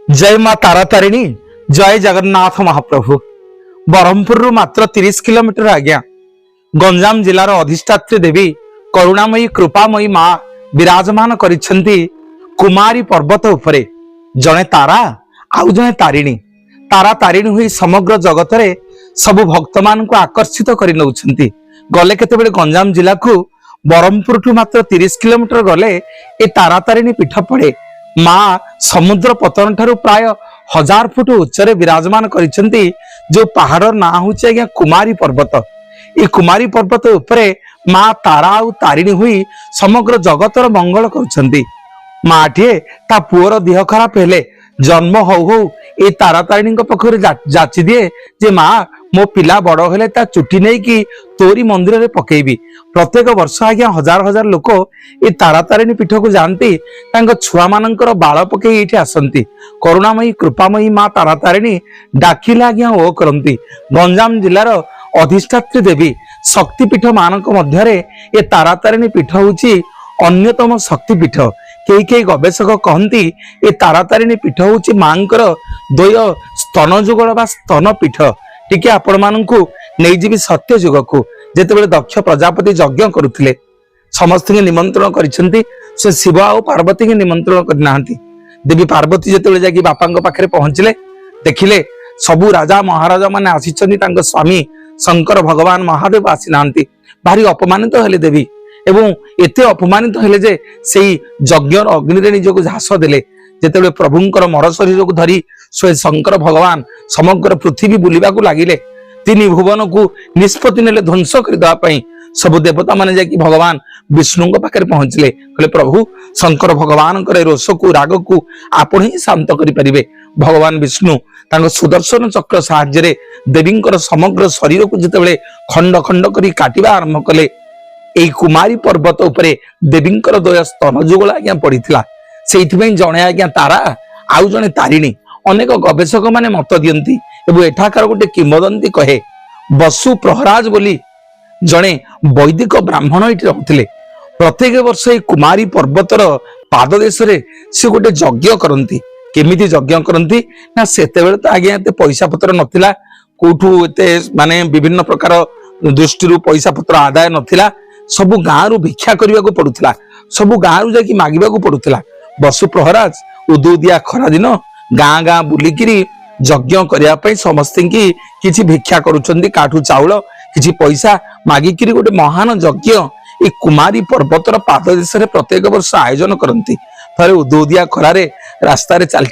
जय मां तारा तारिणी। जय जगन्नाथ महाप्रभु। ब्रह्मपुर मात्र 30 किलोमीटर आज्ञा गंजाम जिलार अधिष्ठात्री देवी करुणामयी कृपामयी मां विराजमान करिसेंती कुमारी पर्वत उपरे। जने तारा आउ जने तारिणी। तारा तारिणी हुई समग्र जगत रे सबु भक्त मान को आकर्षित करि नउछंती। गले केतेबेले गंजाम जिला को ब्रह्मपुर ठू मात्र 30 किलोमीटर गले ए तारा तारिणी पीठ पड़े। मां समुद्र पतन ठारू प्राय 1000 फुट उच्चरे विराजमान करिसेंती। जो पहाड़ ना होचे आज्ञा कुमारी पर्वत। ए कुमारी पर्वत उपरे मां तारा और तारिणी हुई समग्र जगतर मंगल करुछंती। माठिए ता पुअर देह खराब हेले जन्म हौ हौ ए तारा तारिणी पखरे जाची दिए जे मां मो पिला बड़ हेले ता चुटी नहीं कि तोरी मंदिर रे पकेबी। प्रत्येक वर्ष आज्ञा हजार हजार लोक ए तारा तारिणी पीठ को जानती तांग छुआ मानकर बाल पके एठी आसंती। करुणामयी कृपामयी मां तारा तारिणी डाकिला आज्ञा ओ करंती। गंजाम जिलार अधिष्ठात्री देवी शक्तिपीठ मानक मध्यरे ए तारा तारिणी पीठ होची अन्यतम शक्तिपीठ। कई कई गवेषक कहती ए तारा तारिणी पीठ होची मांकर द्वय स्तन जुगल बा स्तन पीठ। टिके आपण मानकु नै जीवी सत्य जुग को जेतेबेले दक्ष प्रजापति यज्ञ करुथिले समस्त के निमंत्रण करिसेंती। से शिव और पार्वती के निमंत्रण करनाहांती। देवी पार्वती जेतेबेले जाकी बापांग पाखरे पहुंचले देखिले सबु राजा महाराजा माने आसीचंती। तांग स्वामी शंकर भगवान महादेव आसीनाहांती। भारी अपमानित हेले देवी एवं एते अपमानित हेले जे सेई यज्ञ अग्नि रे निजको झास देले। जेतेबेले प्रभुंकर मर शरीर को धरी स्वयं शंकर भगवान समग्र पृथ्वी बुलिबा को लागिले। तीन भुवन को निष्पत्ति नेले ध्वंस करदेवा पई सब देवता माने जाकी भगवान विष्णु पाखे पहुंचले। कहले प्रभु शंकर भगवान रोष को राग को आपण ही शांत करि परिबे। भगवान विष्णु तांग सुदर्शन चक्र साहाय्य देवींकर समग्र शरीर को जितेबेले खंड खंड करी काटिबा आरंभ कले। एई कुमारी पर्वत उपरे देवींकर द्वय स्तन जुगल आज्ञा पड़ीथिला। सेइथिबें जणे आज्ञा तारा आउ जणे तारिणी। अनेक गवेषक माने मत दियंती एवं एठाकार गोटे किंवदंती कहे बसु प्रहराज बोली जणे वैदिक ब्राह्मण एठी रहथिले। प्रत्येक वर्ष ए कुमारी पर्वतर पाद देश रे से गोटे यज्ञ करंती। केमिति यज्ञ करंती ना सेतेबेले तो आज्ञा एते पैसा पत्र नथिला। कोठू एते माने विभिन्न प्रकार दृष्टि पैसा पत्र आदाय नथिला। सबु गाँ रु भिक्षा करने को पड़ुथिला। सबु गाँ रु जाकी मागिबा को पड़ुथिला। बसु प्रहराज उदुदिया खरा दिन गाँ गाँ बुलिकिरी यज्ञ करिया पई समस्त की किछि भिक्षा करूछंती। काठू चाउल किछि पैसा मागिकिरी गोटे महान यज्ञ ए कुमारी पर्वतर पाद देश रे प्रत्येक वर्ष आयोजन करंती। थरे उदुदिया खरारे रास्ता रे चल